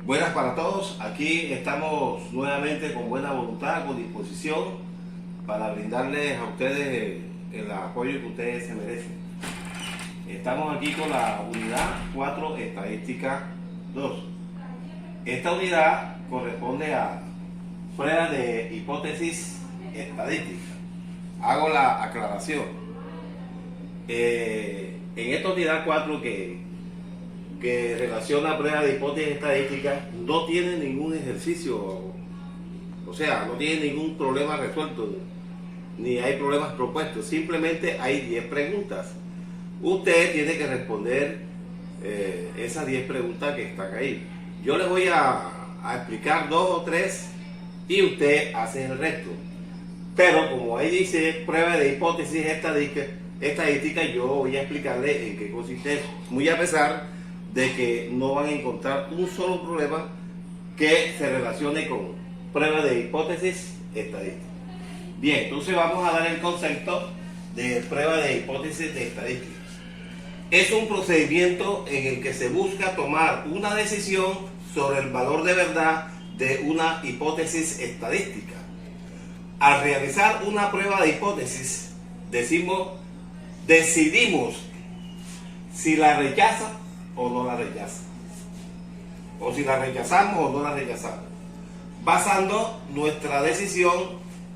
Buenas para todos, aquí estamos nuevamente con buena voluntad, con disposición para brindarles a ustedes el apoyo que ustedes se merecen. Estamos aquí con la unidad 4 estadística 2. Esta unidad corresponde a pruebas de hipótesis estadística. Hago la aclaración. En esta unidad 4 que relaciona pruebas de hipótesis estadística, no tiene ningún ejercicio, o sea, no tiene ningún problema resuelto, ni hay problemas propuestos, simplemente hay 10 preguntas. Usted tiene que responder esas 10 preguntas que están ahí. Yo les voy a explicar 2 o 3 y usted hace el resto. Pero como ahí dice prueba de hipótesis estadística, yo voy a explicarle en qué consiste eso. Muy a pesar de que no van a encontrar un solo problema que se relacione con pruebas de hipótesis estadística. Bien, entonces vamos a dar el concepto de prueba de hipótesis de estadística. Es un procedimiento en el que se busca tomar una decisión sobre el valor de verdad de una hipótesis estadística. Al realizar una prueba de hipótesis, decidimos si la rechaza o no la rechaza, o si la rechazamos o no la rechazamos, basando nuestra decisión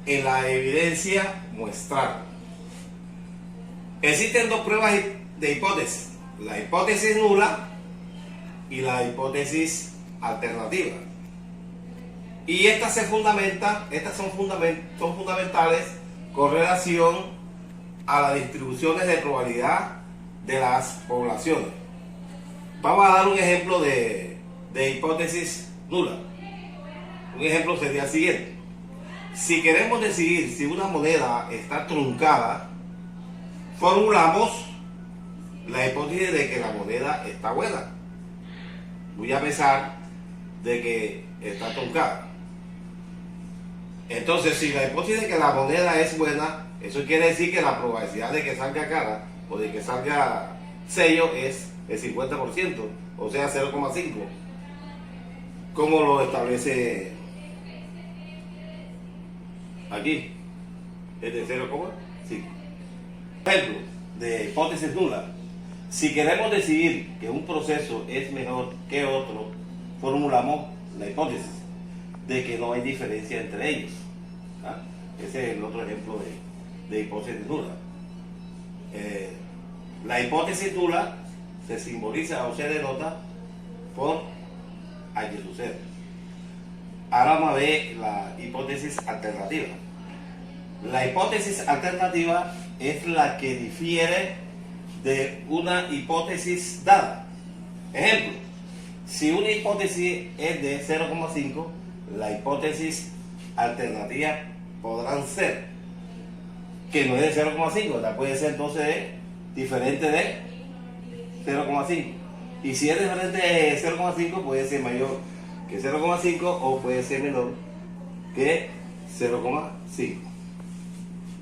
en la evidencia muestral. Existen 2 pruebas de hipótesis: la hipótesis nula y la hipótesis alternativa. Y estas son fundamentales con relación a las distribuciones de probabilidad de las poblaciones. Vamos a dar un ejemplo de hipótesis nula. Un ejemplo sería el siguiente: si queremos decidir si una moneda está truncada, formulamos la hipótesis de que la moneda está buena, muy a pesar de que está truncada. Entonces, si la hipótesis de que la moneda es buena, eso quiere decir que la probabilidad de que salga cara o de que salga sello es el 50%, o sea 0,5, como lo establece aquí, es de 0,5. Ejemplo de hipótesis nula: si queremos decidir que un proceso es mejor que otro, formulamos la hipótesis de que no hay diferencia entre ellos. Ese es el otro ejemplo de hipótesis nula. La hipótesis nula se simboliza o se denota por H sub 0. Ahora vamos a ver la hipótesis alternativa. La hipótesis alternativa es la que difiere de una hipótesis dada. Ejemplo: si una hipótesis es de 0,5, la hipótesis alternativa podrán ser que no es de 0,5, la puede ser entonces diferente de 0,5. Y si es diferente de 0,5, puede ser mayor que 0,5 o puede ser menor que 0,5.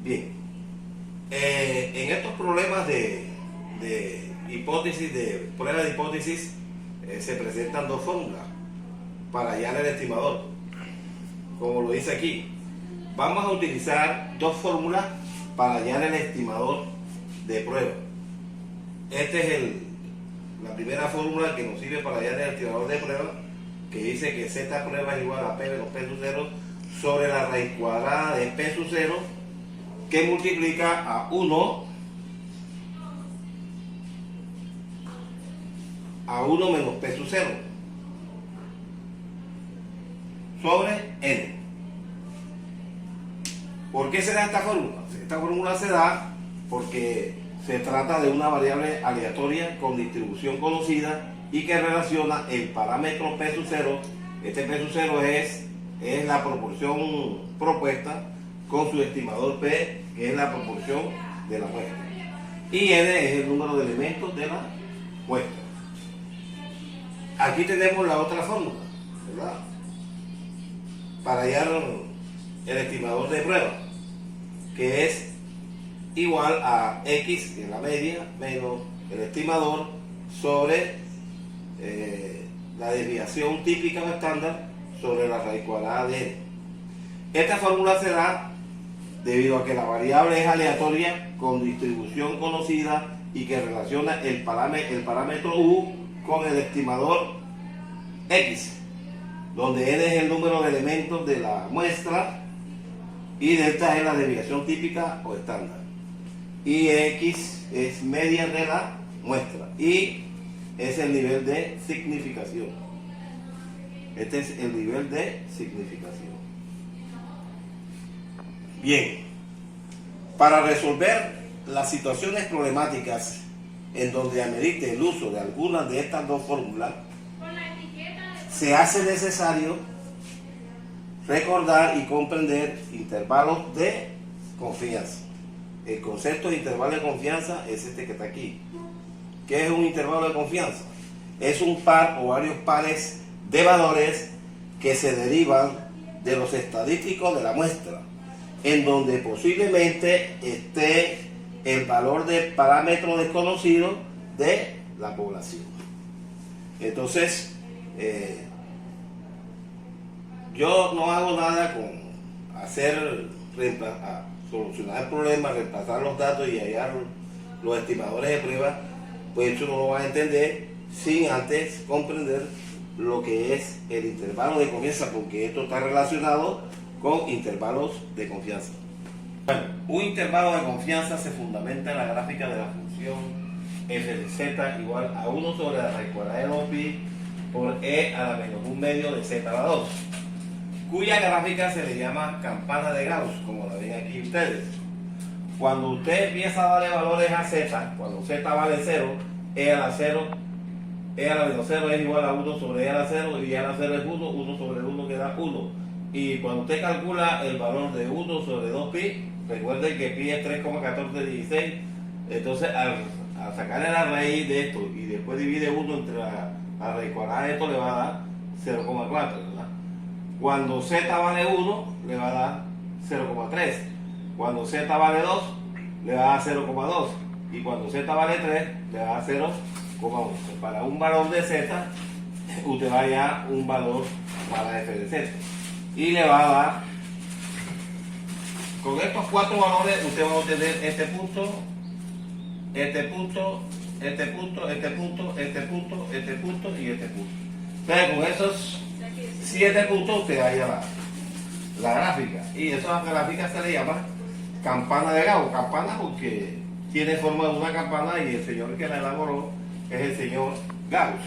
Bien, en estos problemas de hipótesis, de prueba de hipótesis, se presentan 2 fórmulas para hallar el estimador. Como lo dice aquí, vamos a utilizar 2 fórmulas para hallar el estimador de prueba. Esta es la primera fórmula que nos sirve para hallar el estimador de prueba, que dice que Z prueba es igual a P menos P sub 0 sobre la raíz cuadrada de P sub 0, que multiplica a 1 menos P sub 0 sobre N. ¿Por qué se da esta fórmula? Esta fórmula se da porque se trata de una variable aleatoria con distribución conocida y que relaciona el parámetro P sub 0. Este P sub 0 es la proporción propuesta con su estimador P, que es la proporción de la muestra, y N es el número de elementos de la muestra. Aquí tenemos la otra fórmula, ¿verdad?, para hallar el estimador de prueba, que es igual a X, que es la media, menos el estimador sobre la desviación típica o estándar sobre la raíz cuadrada de n. Esta fórmula se da debido a que la variable es aleatoria con distribución conocida y que relaciona el parámetro u con el estimador x, donde n es el número de elementos de la muestra y delta es la desviación típica o estándar, y x es media de la muestra y es el nivel de significación. Este es el nivel de significación. Bien, para resolver las situaciones problemáticas en donde amerite el uso de alguna de estas dos fórmulas, se hace necesario recordar y comprender intervalos de confianza. El concepto de intervalo de confianza es este que está aquí. ¿Qué es un intervalo de confianza? Es un par o varios pares de valores que se derivan de los estadísticos de la muestra, en donde posiblemente esté el valor del parámetro desconocido de la población. Entonces, yo no hago nada con solucionar el problema, reemplazar los datos y hallar los estimadores de prueba, pues eso no lo van a entender sin antes comprender lo que es el intervalo de confianza, porque esto está relacionado con intervalos de confianza. Bueno, un intervalo de confianza se fundamenta en la gráfica de la función f de z igual a 1 sobre la raíz cuadrada de 2pi por e a la menos 1 medio de z a la 2, cuya gráfica se le llama campana de Gauss, como la ven aquí ustedes. Cuando usted empieza a darle valores a z, cuando z vale 0, e a la 0, e a la menos 0 es igual a 1 sobre e a la 0, y e a la 0 es 1, 1 sobre 1 queda 1. Y cuando usted calcula el valor de 1 sobre 2pi, recuerden que pi es 3,1416, entonces al sacarle la raíz de esto y después divide 1 entre la raíz cuadrada de esto, le va a dar 0,4, ¿verdad? Cuando z vale 1, le va a dar 0,3. Cuando z vale 2, le va a dar 0,2. Y cuando z vale 3, le va a dar 0,1. Para un valor de z, usted va a hallar un valor para f de z. Y le va a dar, con estos 4 valores, usted va a obtener este punto, este punto, este punto, este punto, este punto, este punto y este punto. Entonces, con esos 7 puntos usted halla la gráfica. Y esa gráfica se le llama campana de Gauss. Campana porque tiene forma de una campana y el señor que la elaboró es el señor Gauss.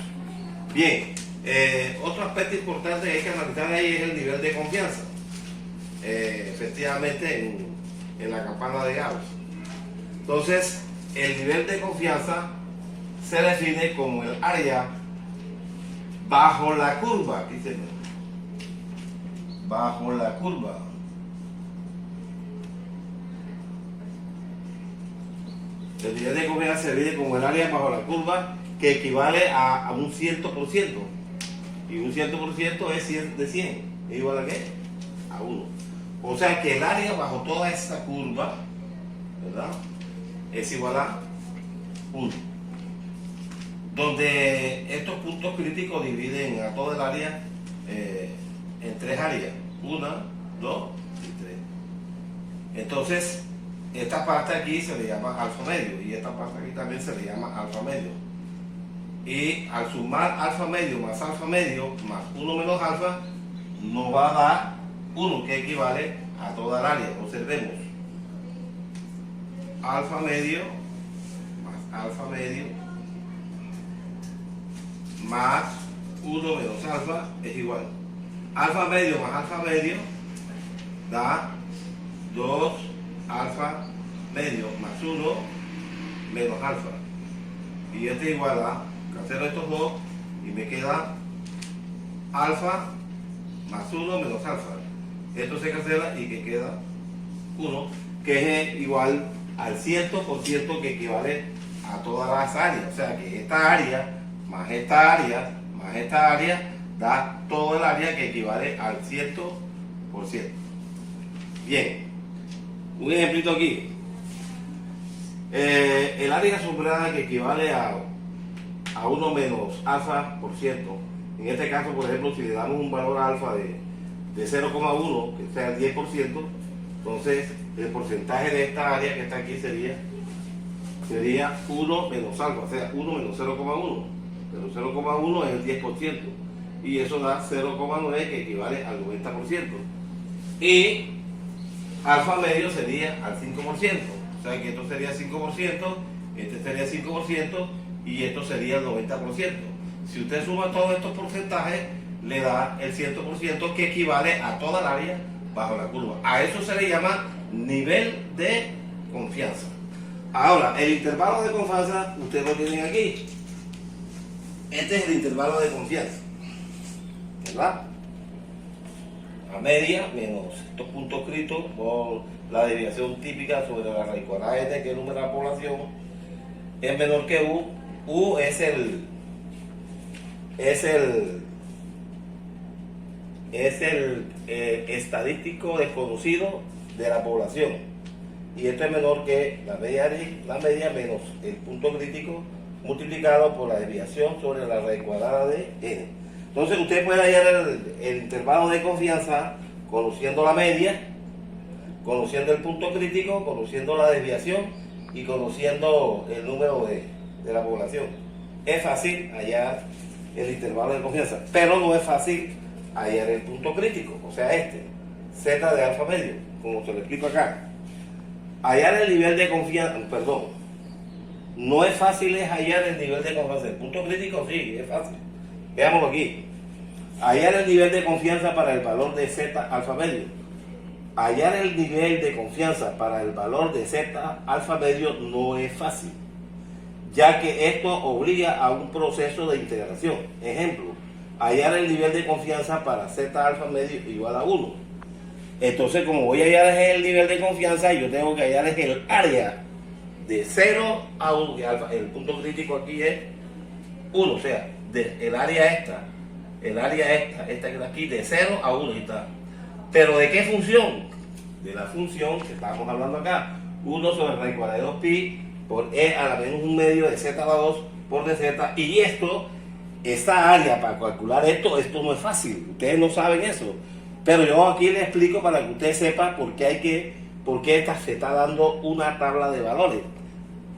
Bien, otro aspecto importante que hay que analizar ahí es el nivel de confianza. Efectivamente en la campana de Gauss. Entonces, el nivel de confianza se define como el área bajo la curva. Aquí se ve. Bajo la curva. El nivel de confianza se divide como el área bajo la curva, que equivale a un 100%. Y un 100% es 100 de 100. ¿Es igual a qué? A 1. O sea que el área bajo toda esta curva, ¿verdad?, es igual a 1. Donde estos puntos críticos dividen a todo el área en 3 áreas. 1, 2 y 3. Entonces, esta parte aquí se le llama alfa medio y esta parte aquí también se le llama alfa medio. Y al sumar alfa medio más 1 menos alfa, nos va a dar 1, que equivale a toda el área. Observemos. Alfa medio más alfa medio más 1 menos alfa es igual. Alfa medio más alfa medio da 2 alfa medio más 1 menos alfa. Y este es igual a, cancelo estos dos y me queda alfa más 1 menos alfa. Esto se cancela y que queda 1, que es igual al 100%, que equivale a todas las áreas. O sea que esta área más esta área más esta área da todo el área, que equivale al 100%. Bien, un ejemplito aquí. El área asombrada, que equivale a 1 menos alfa por ciento, En este caso, por ejemplo, si le damos un valor alfa de 0,1, que sea el 10%, entonces el porcentaje de esta área que está aquí sería 1 menos alfa, o sea, 1 menos 0,1. Pero 0,1 es el 10%. Y eso da 0,9, que equivale al 90%. Y alfa medio sería al 5%. O sea que esto sería 5%, este sería 5% y esto sería el 90%. Si usted suma todos estos porcentajes, le da el 100%, que equivale a toda el área bajo la curva. A eso se le llama nivel de confianza. Ahora, el intervalo de confianza, ustedes lo tienen aquí. Este es el intervalo de confianza, ¿verdad? A media menos estos puntos críticos por la desviación típica sobre la raíz cuadrada de t, que es el número de la población, es menor que u. U es el estadístico desconocido de la población, y esto es menor que la media menos el punto crítico multiplicado por la desviación sobre la raíz cuadrada de n. Entonces usted puede hallar el intervalo de confianza conociendo la media, conociendo el punto crítico, conociendo la desviación y conociendo el número de la población. Es fácil hallar el intervalo de confianza, pero no es fácil hallar el punto crítico, o sea, z de alfa medio, como se lo explico acá. Hallar el nivel de confianza, no es fácil hallar el nivel de confianza. El punto crítico sí, es fácil. Veámoslo aquí. Hallar el nivel de confianza para el valor de z alfa medio. Hallar el nivel de confianza para el valor de z alfa medio no es fácil, ya que esto obliga a un proceso de integración. Ejemplo, hallar el nivel de confianza para z alfa medio igual a 1. Entonces, como voy a hallar el nivel de confianza, yo tengo que hallar el área de 0 a 1, que el punto crítico aquí es 1, o sea, el área esta que está aquí, de 0 a 1 está. Pero ¿de qué función? De la función que estamos hablando acá, 1 sobre raíz cuadrada de 2pi por e a la menos 1 medio de z a la 2 por dz. Y esta área para calcular esto no es fácil, ustedes no saben eso, pero yo aquí les explico para que usted sepa por qué se está dando una tabla de valores.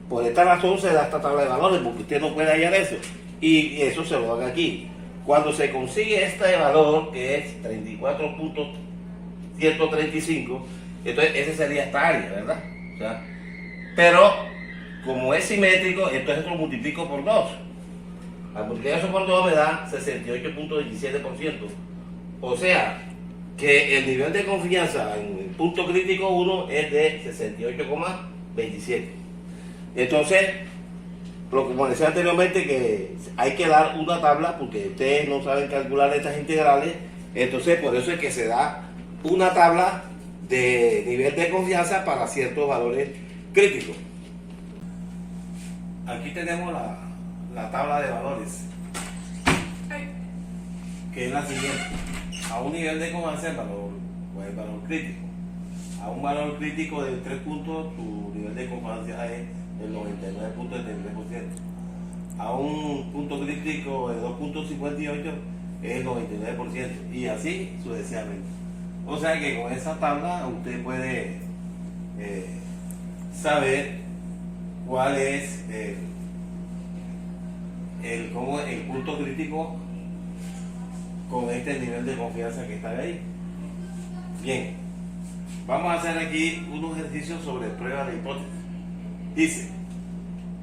Por esta razón se da esta tabla de valores, porque usted no puede hallar eso, y eso se lo dan aquí. Cuando se consigue este valor, que es 34.135, entonces ese sería esta área, ¿verdad? O sea, pero como es simétrico, entonces lo multiplico por 2. Al multiplicar eso por 2 me da 68.27%. O sea, que el nivel de confianza en el punto crítico 1 es de 68,27. Entonces, como decía anteriormente, que hay que dar una tabla porque ustedes no saben calcular estas integrales. Entonces, por eso es que se da una tabla de nivel de confianza para ciertos valores críticos. Aquí tenemos la tabla de valores, que es la siguiente. A un nivel de confianza el valor crítico. A un valor crítico de 3 puntos, tu nivel de confianza es el 99.73%. A un punto crítico de 2.58 es el 99%. Y así sucesivamente. O sea que con esa tabla usted puede saber cuál es el punto crítico con este nivel de confianza que está ahí. Bien, vamos a hacer aquí unos ejercicios sobre pruebas de hipótesis. Dice,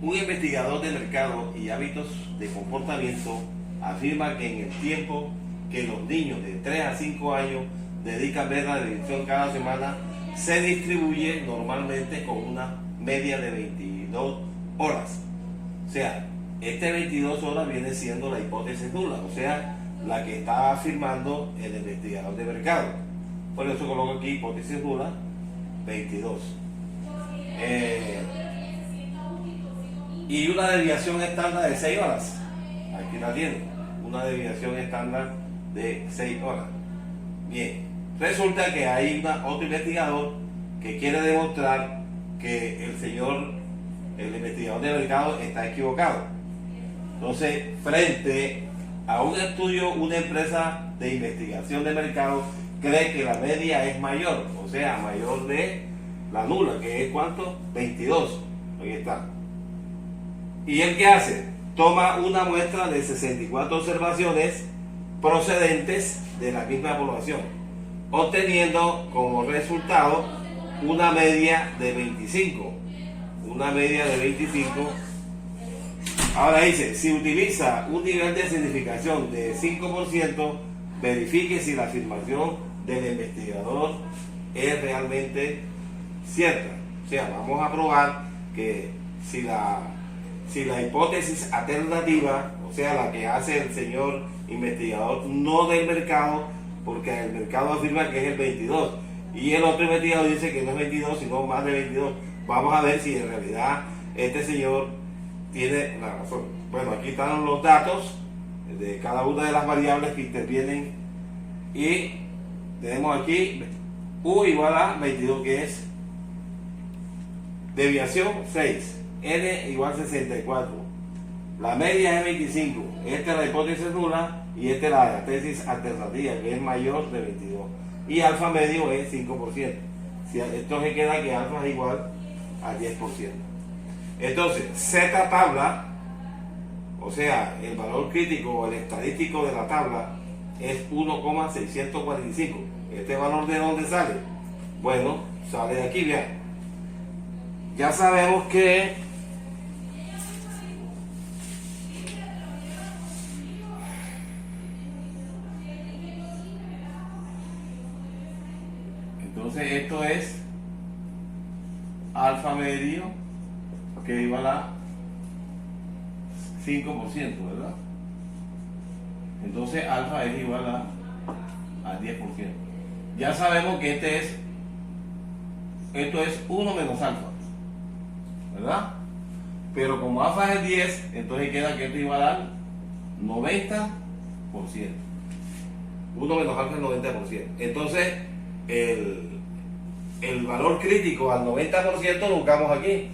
un investigador de mercado y hábitos de comportamiento afirma que en el tiempo que los niños de 3 a 5 años dedican a ver la televisión cada semana, se distribuye normalmente con una media de 22 horas. O sea, 22 horas viene siendo la hipótesis nula, o sea, la que está afirmando el investigador de mercado. Por eso coloco aquí hipótesis nula, 22. Y una desviación estándar de 6 horas. Aquí la tiene, una desviación estándar de 6 horas. Bien, resulta que hay otro investigador que quiere demostrar que el investigador de mercado está equivocado. Entonces, frente a un estudio, una empresa de investigación de mercado cree que la media es mayor, o sea, mayor de la nula, que es ¿cuánto? 22. Ahí está. ¿Y él qué hace? Toma una muestra de 64 observaciones procedentes de la misma población, obteniendo como resultado una media de 25. Una media de 25. Ahora dice, si utiliza un nivel de significación de 5%, verifique si la afirmación del investigador es realmente cierta. O sea, vamos a probar que si la hipótesis alternativa, o sea, la que hace el señor investigador, no del mercado, porque el mercado afirma que es el 22, y el otro investigador dice que no es 22, sino más de 22. Vamos a ver si en realidad este señor tiene la razón. Bueno, aquí están los datos de cada una de las variables que intervienen y tenemos aquí U igual a 22, que es desviación 6, N igual 64, la media es 25, esta es la hipótesis nula y esta es la tesis alternativa, que es mayor de 22, y alfa medio es 5%. Si esto se queda que alfa es igual a 10%. Entonces, Z tabla, o sea, el valor crítico o el estadístico de la tabla es 1,645. ¿Este valor de dónde sale? Bueno, sale de aquí, vean. Ya sabemos que entonces esto es alfa medio, que igual a 5%, ¿verdad? Entonces alfa es igual a 10%. Ya sabemos que esto es 1 menos alfa, ¿verdad? Pero como alfa es 10, entonces queda que esto es igual al 90%. 1 menos alfa es 90%. Entonces, el valor crítico al 90% lo buscamos aquí,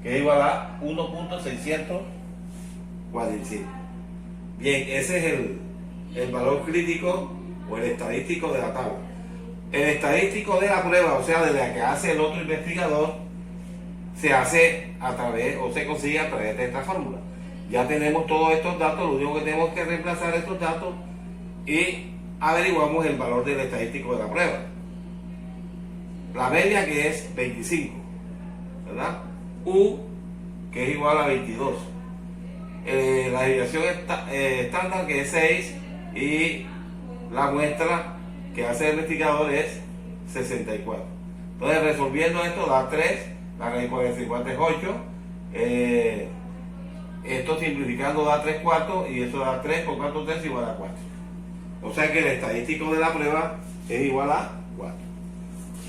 que es igual a 1.645. Bien, ese es el valor crítico o el estadístico de la tabla. El estadístico de la prueba, o sea, de la que hace el otro investigador, se hace a través, o se consigue a través de esta fórmula. Ya tenemos todos estos datos, lo único que tenemos que reemplazar estos datos y averiguamos el valor del estadístico de la prueba. La media, que es 25, ¿verdad? U, que es igual a 22. La desviación estándar, que es 6, y la muestra que hace el investigador es 64. Entonces, resolviendo esto da 3, la raíz cuadrada de 50 es 8, esto simplificando da 3 cuartos, y eso da 3 por 4 tercios igual a 4. O sea que el estadístico de la prueba es igual a 4.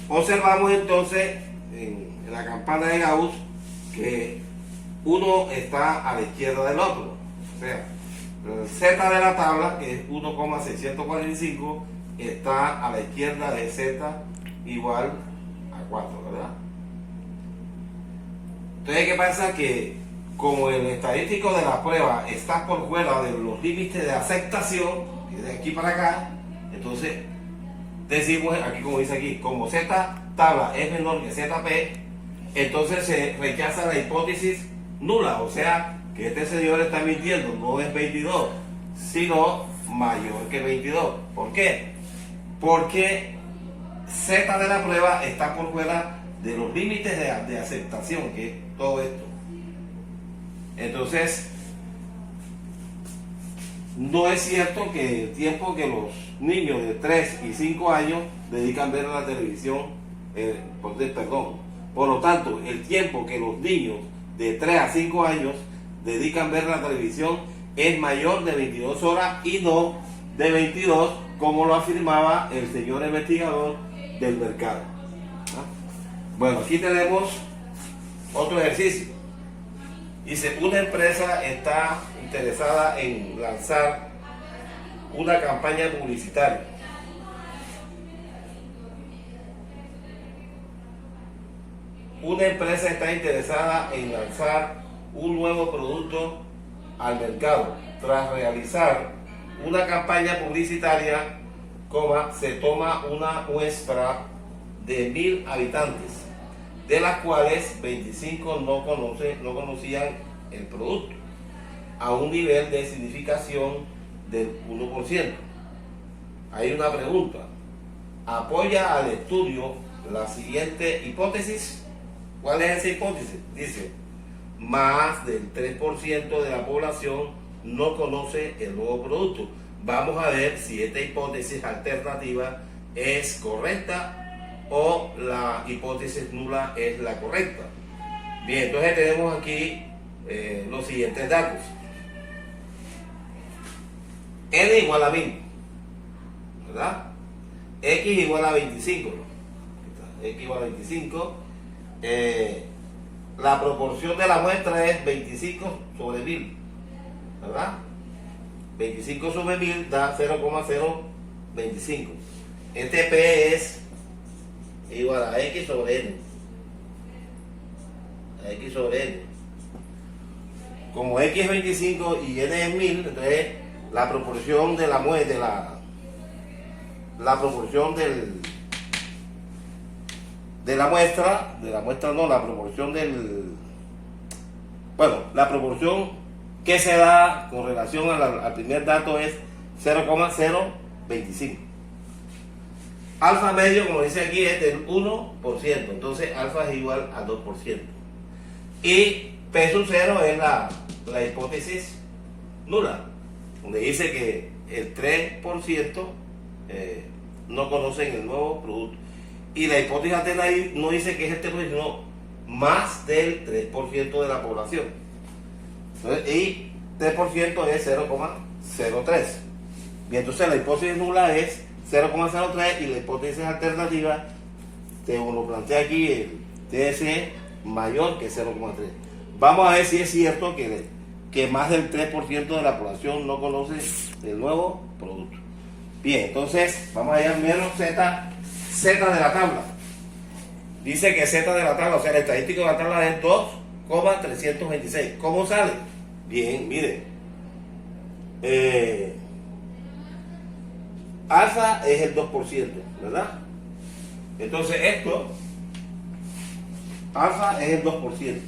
Observamos entonces en la campana de Gauss que uno está a la izquierda del otro. O sea, el Z de la tabla, que es 1,645, está a la izquierda de Z igual a 4, ¿verdad? Entonces, ¿qué pasa? Que como el estadístico de la prueba está por fuera de los límites de aceptación, de aquí para acá, entonces decimos aquí, como dice aquí, como Z tabla es menor que ZP, entonces se rechaza la hipótesis nula, o sea que este señor está mintiendo, no es 22, sino mayor que 22. ¿Por qué? Porque Z de la prueba está por fuera de los límites de aceptación, que es todo esto. Entonces, no es cierto que el tiempo que los niños de 3 y 5 años dedican a ver la televisión, por lo tanto, el tiempo que los niños de 3 a 5 años dedican a ver la televisión es mayor de 22 horas y no de 22, como lo afirmaba el señor investigador del mercado. Bueno, aquí tenemos otro ejercicio. Dice, una empresa está interesada en lanzar una campaña publicitaria. Una empresa está interesada en lanzar un nuevo producto al mercado, tras realizar una campaña publicitaria, se toma una muestra de 1000 habitantes, de las cuales 25 no conocían el producto, a un nivel de significación del 1%. Hay una pregunta. ¿Apoya al estudio la siguiente hipótesis? ¿Cuál es esa hipótesis? Dice, más del 3% de la población no conoce el nuevo producto. Vamos a ver si esta hipótesis alternativa es correcta o la hipótesis nula es la correcta. Bien, entonces tenemos aquí los siguientes datos. N igual a 1000, ¿verdad? X igual a 25, ¿no? X igual a 25. La proporción de la muestra es 25 sobre 1000, ¿verdad? 25 sobre 1000 da 0,025. Este P es igual a X sobre N. A X sobre N. Como X es 25 y N es 1000, entonces la proporción de la muestra, la proporción la proporción que se da con relación al primer dato es 0,025. Alfa medio, como dice aquí, es del 1%, entonces alfa es igual a 2%. Y P sub 0 es la hipótesis nula, donde dice que el 3% no conocen el nuevo producto. Y la hipótesis alternativa no dice que es el 3%, sino más del 3% de la población. Entonces, y 3% es 0,03. Bien, entonces la hipótesis nula es 0,03 y la hipótesis alternativa, según lo plantea aquí, el TSE mayor que 0,3. Vamos a ver si es cierto que más del 3% de la población no conoce el nuevo producto. Bien, entonces vamos a ir al menos Z de la tabla. Dice que Z de la tabla, o sea, el estadístico de la tabla es 2,326. ¿Cómo sale? Bien, miren. Alfa es el 2%, ¿verdad? Entonces esto, alfa es el 2%.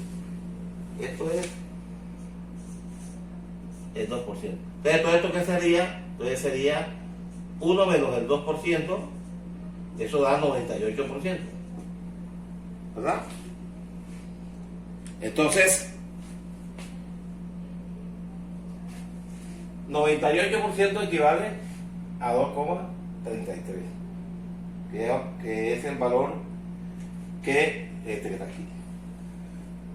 Esto es el 2%. Entonces, ¿todo esto qué sería? Entonces sería 1 menos el 2%, eso da 98%, ¿verdad? Entonces, 98% equivale a 2,33, que es el valor que está aquí.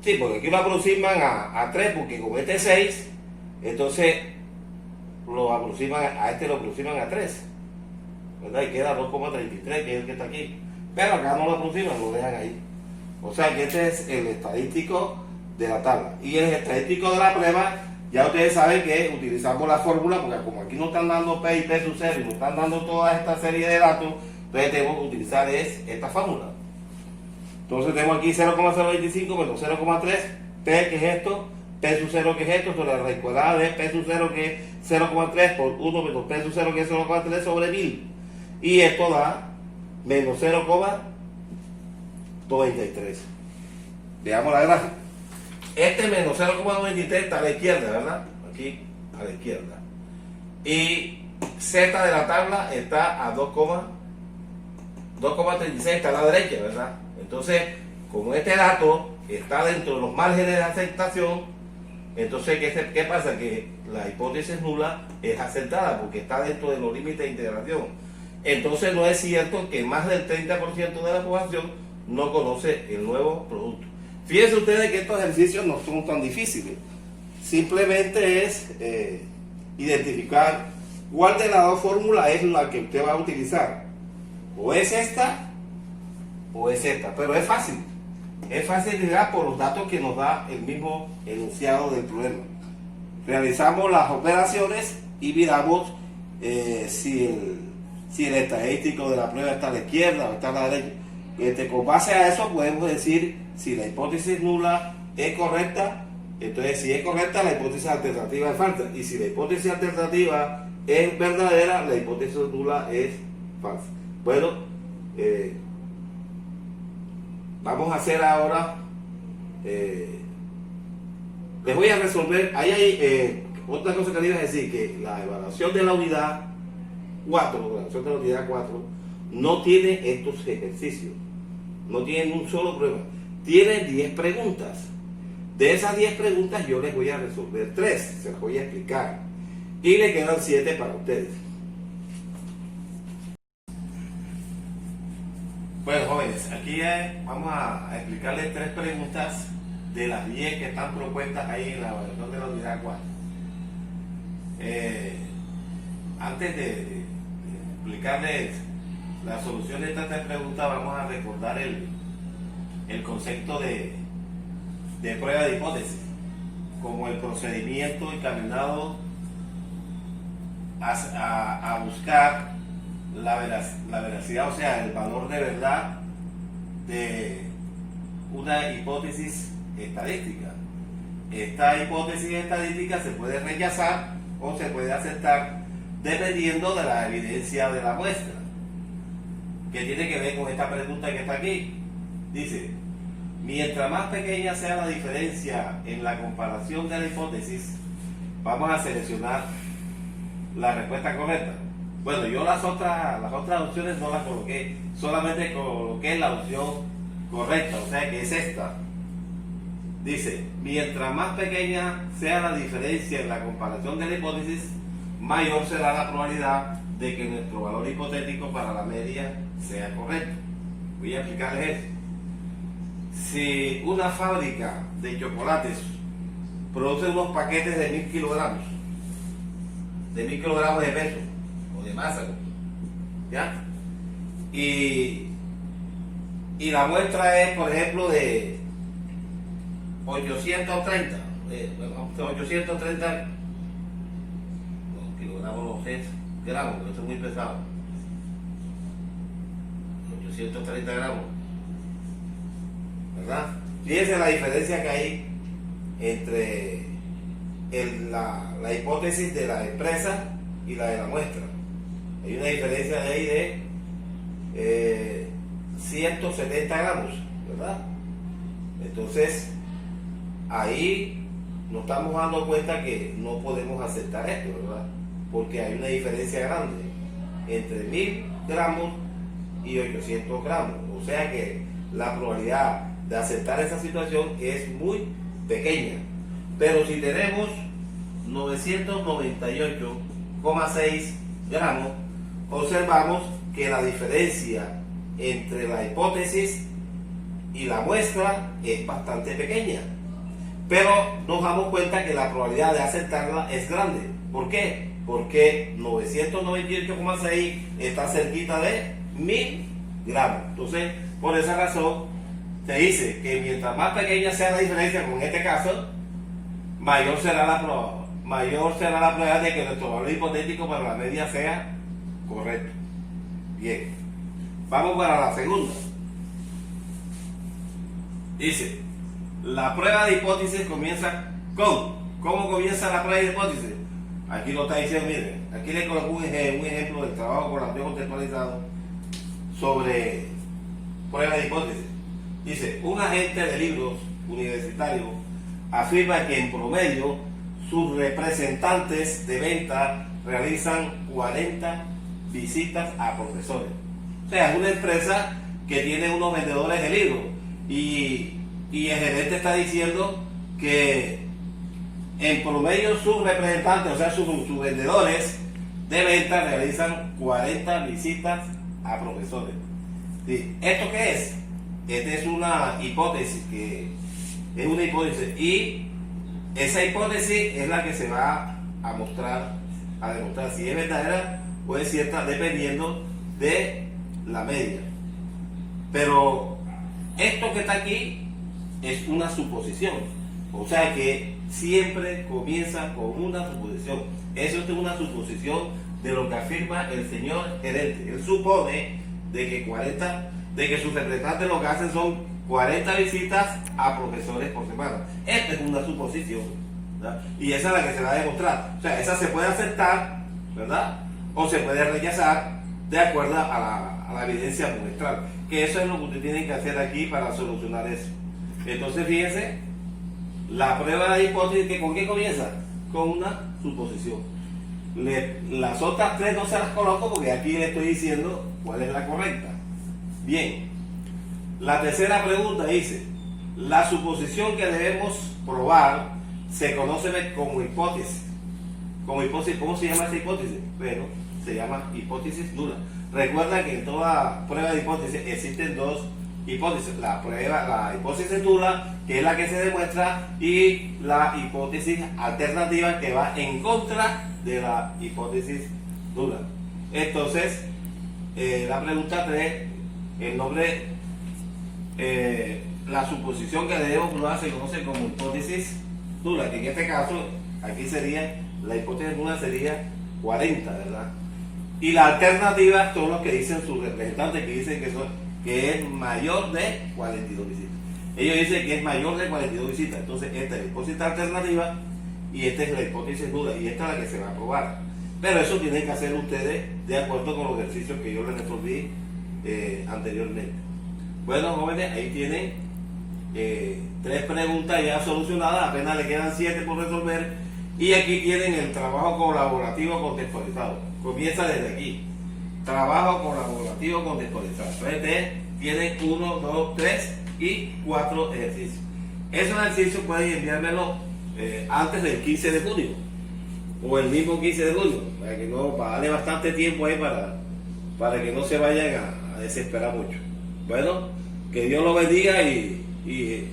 Sí, porque aquí lo aproximan a 3, porque como este es 6, entonces lo aproximan a 3, ¿verdad? Y queda 2,33, que es el que está aquí. Pero acá no lo aproximan, lo dejan ahí. O sea que este es el estadístico de la tabla. Y el estadístico de la prueba, ya ustedes saben que utilizamos la fórmula, porque como aquí nos están dando P y P sub 0 y nos están dando toda esta serie de datos, entonces tenemos que utilizar esta fórmula. Entonces tenemos aquí 0,025 menos 0,3, P que es esto, P sub 0 que es esto, sobre la raíz cuadrada de P sub 0 que es 0,3 por 1 menos P sub 0 que es 0,3 sobre 1000. Y esto da menos 0,93. Veamos la gráfica. Este menos 0,93 está a la izquierda, ¿verdad? Aquí a la izquierda. Y Z de la tabla está a 2,36, está a la derecha, ¿verdad? Entonces, como este dato está dentro de los márgenes de aceptación, entonces, ¿qué pasa? Que la hipótesis nula es aceptada porque está dentro de los límites de integración. Entonces, no es cierto que más del 30% de la población no conoce el nuevo producto. Fíjense ustedes que estos ejercicios no son tan difíciles. Simplemente es identificar cuál de las dos fórmulas es la que usted va a utilizar. O es esta o es esta. Pero es fácil. Es fácil llegar por los datos que nos da el mismo enunciado del problema. Realizamos las operaciones y miramos si el estadístico de la prueba está a la izquierda o está a la derecha. Con base a eso podemos decir si la hipótesis nula es correcta Entonces, si es correcta, la hipótesis alternativa es falsa. Y si la hipótesis alternativa es verdadera, la hipótesis nula es falsa. Bueno, vamos a hacer ahora, les voy a resolver, ahí hay otra cosa que les iba a decir, que la evaluación de la unidad 4, no tiene estos ejercicios, no tiene un solo problema, tiene 10 preguntas. De esas 10 preguntas yo les voy a resolver 3, se las voy a explicar, y le quedan 7 para ustedes. Bueno, jóvenes, aquí vamos a explicarles 3 preguntas de las 10 que están propuestas ahí en la evaluación de la unidad 4. Antes de explicarles la solución de estas 3 preguntas, vamos a recordar el concepto de prueba de hipótesis como el procedimiento encaminado a buscar la veracidad, o sea, el valor de verdad de una hipótesis estadística. Esta hipótesis estadística se puede rechazar o se puede aceptar dependiendo de la evidencia de la muestra, que tiene que ver con esta pregunta que está aquí. Dice: mientras más pequeña sea la diferencia en la comparación de la hipótesis, vamos a seleccionar la respuesta correcta. Bueno, yo las otras opciones no las coloqué, solamente coloqué la opción correcta, o sea que es esta. Dice: mientras más pequeña sea la diferencia en la comparación de la hipótesis, mayor será la probabilidad de que nuestro valor hipotético para la media sea correcto. Voy a explicarles esto. Si una fábrica de chocolates produce unos paquetes de 1000 kilogramos, de peso o de masa, ¿ya? Y la muestra es, por ejemplo, de 830 kilogramos, no sé, gramos, porque eso es muy pesado. 830 gramos, ¿verdad? Fíjense la diferencia que hay entre la hipótesis de la empresa y la de la muestra. Hay una diferencia de ahí de 170 gramos, ¿verdad? Entonces, ahí nos estamos dando cuenta que no podemos aceptar esto, ¿verdad? Porque hay una diferencia grande entre 1000 gramos y 800 gramos. O sea que la probabilidad de aceptar esa situación es muy pequeña. Pero si tenemos 998,6 gramos, observamos que la diferencia entre la hipótesis y la muestra es bastante pequeña. Pero nos damos cuenta que la probabilidad de aceptarla es grande. ¿Por qué? Porque 998,6 está cerquita de 1000 gramos. Entonces, por esa razón, se dice que mientras más pequeña sea la diferencia, como en este caso, mayor será la probabilidad de que nuestro valor hipotético para la media sea correcto. Bien, vamos para la segunda. Dice: la prueba de hipótesis comienza con. ¿Cómo comienza la prueba de hipótesis? Aquí lo está diciendo, miren, aquí le coloco un ejemplo del trabajo con la contextualizado sobre prueba de hipótesis. Dice: un agente de libros universitario afirma que en promedio sus representantes de venta realizan 40 visitas a profesores. O sea, es una empresa que tiene unos vendedores de libros y el gerente está diciendo que en promedio sus representantes, o sea, sus vendedores de venta realizan 40 visitas a profesores. ¿Sí? ¿Esto qué es? Esta es una hipótesis, y esa hipótesis es la que se va a demostrar si es verdadera o es cierta, dependiendo de la media. Pero esto que está aquí es una suposición, o sea que siempre comienza con una suposición. Eso es una suposición de lo que afirma el señor gerente. Él supone de que sus representantes lo que hacen son 40 visitas a profesores por semana. Esta es una suposición, ¿verdad? Y esa es la que se va a demostrar. O sea, esa se puede aceptar, ¿verdad? O se puede rechazar de acuerdo a la evidencia muestral. Que eso es lo que usted tiene que hacer aquí para solucionar eso. Entonces, fíjense, la prueba de hipótesis, que ¿con qué comienza? Con una suposición. Las otras tres no se las coloco porque aquí le estoy diciendo cuál es la correcta. Bien, la tercera pregunta dice: la suposición que debemos probar se conoce como hipótesis. Como hipótesis, ¿cómo se llama esa hipótesis? Bueno, se llama hipótesis nula. Recuerda que en toda prueba de hipótesis existen dos hipótesis: la hipótesis nula, que es la que se demuestra, y la hipótesis alternativa, que va en contra de la hipótesis nula. Entonces, la pregunta 3, el nombre, la suposición que debemos probar se conoce como hipótesis nula, que en este caso, aquí sería, la hipótesis nula sería 40, ¿verdad? Y la alternativa son los que dicen sus representantes, que dicen que es mayor de 42 visitas. Ellos dicen que es mayor de 42 visitas. Entonces, esta es la hipótesis alternativa y esta es la hipótesis nula, y esta es la que se va a probar. Pero eso tienen que hacer ustedes de acuerdo con los ejercicios que yo les resolví anteriormente. Bueno, jóvenes, ahí tienen 3 preguntas ya solucionadas, apenas le quedan 7 por resolver. Y aquí tienen el trabajo colaborativo contextualizado. Comienza desde aquí. Trabajo colaborativo contextualizado. Entonces tienen 1, 2, 3 y 4 ejercicios. Esos ejercicios pueden enviármelo antes del 15 de junio o el mismo 15 de junio, para darle bastante tiempo ahí para que no se vayan a desesperar mucho. Bueno, que Dios los bendiga y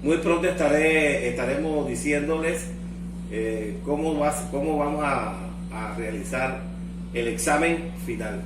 muy pronto estaremos diciéndoles cómo vamos a realizar el examen final.